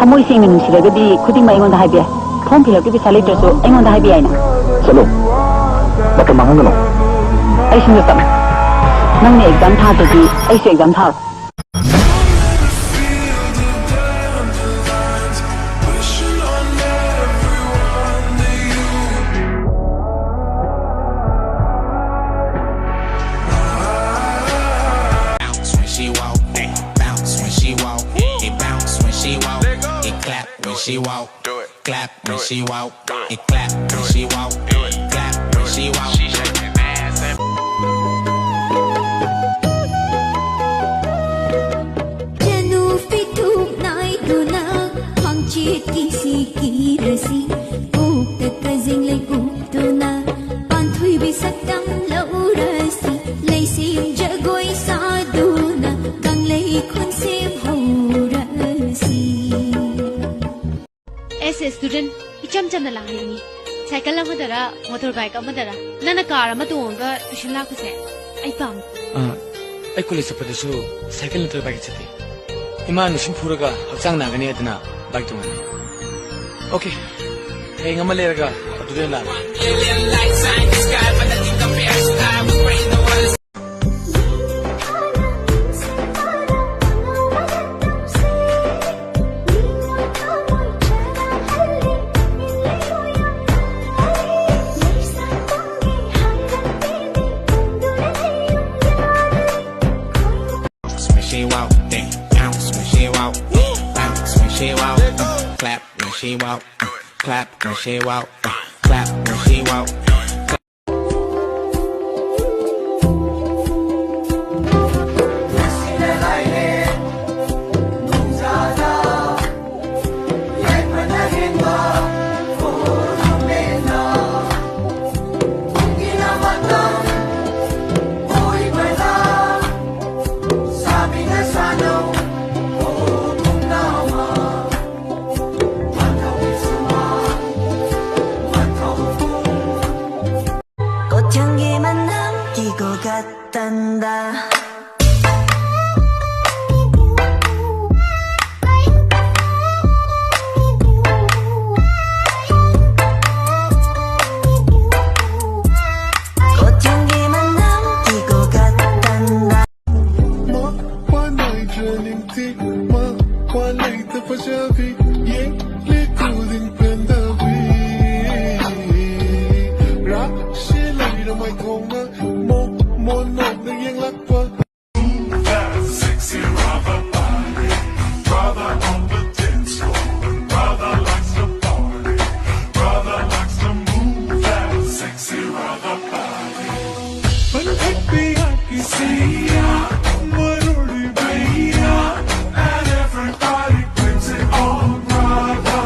थमोई सेंगना नुसिरगदी खुदिंग माइगोंदा highway form fill up की पिसा लेट्रसु आइगोंदा highway आइना चलो मत मांगनो आई सिंग तम नंग ने एग्जाम था तो दी आई से एग्जाम था She walk, do it. Clap when she walk, it clap when she walk, do it. Clap when she walk. She shaking ass and Janu fitu nai tuna hangchit kisi kirasi ukta kazing lai uktuna panthui bisakam laurasi lai sim jagoi saduna gang lai khun sim haurasi ऐसे student इचम चम लांगनी cycle अमदरा motor bike अमदरा नन car अम तोंगा tuition लाखसे आई पाम आई कॉलेज चपदसु साइकिल नतर बाइक चते इमा नुसिम फुरगा हक्चांग नागनी अदना बाइक तोंगनी ओके हेंग अम लेरगा अदुदे ला she walk, then bounce when she walk, bounce when she walk, clap when she walk, clap when she walk, clap when she walk. 꽃향기 만남 끼고 갔단다 꽃향기 만남 끼고 갔단다 Sexy rubber body, brother on the dance floor. Brother likes to party, brother likes to move that sexy rubber body. But happy I see ya, marudi bhaiya, and everybody brings it on, brother.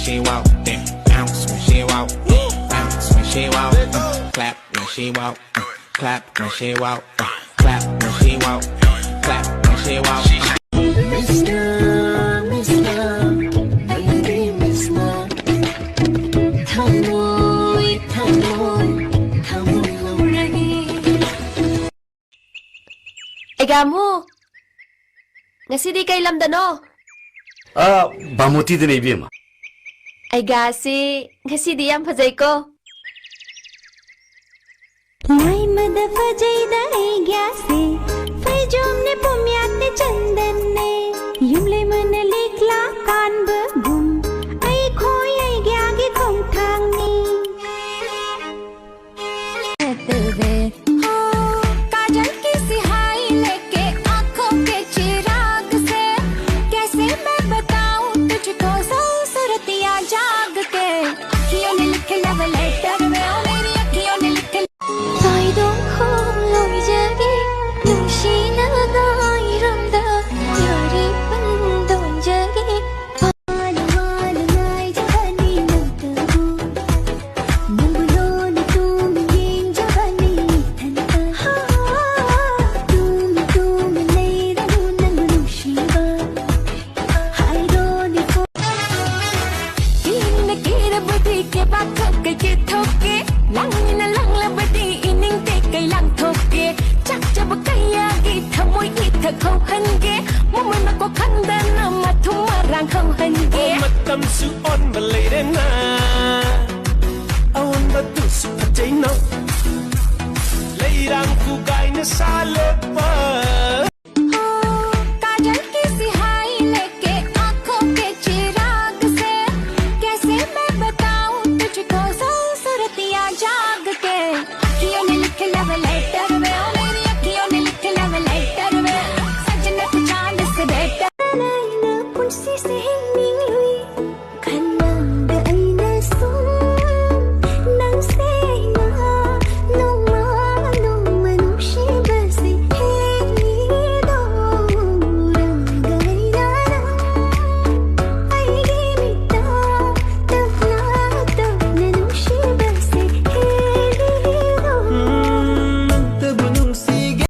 She walk, then bounce when she walk, bounce when she walk, clap when she walk, clap when she walk, clap when she walk, clap when she walk. Ay gamu ngasi di kay lamdano बामोती दे नहीं भी हम ay gasi ngasi di yam phajai ko Lai mad fajai dai gyase fajom ne pumyat chandan ne yumle man likla kan bum ai khoi ai gyagi khong thang ni काजल की सिहाई लेके आंखों के चिराग से कैसे मैं बताऊं तुझको सौ सुरतियां जाग के अखियों ने लिखे लव लेटर में ओ मेरी अखियों ने लिखे I don't call leirena awan batu supatino leirang ku gaina sa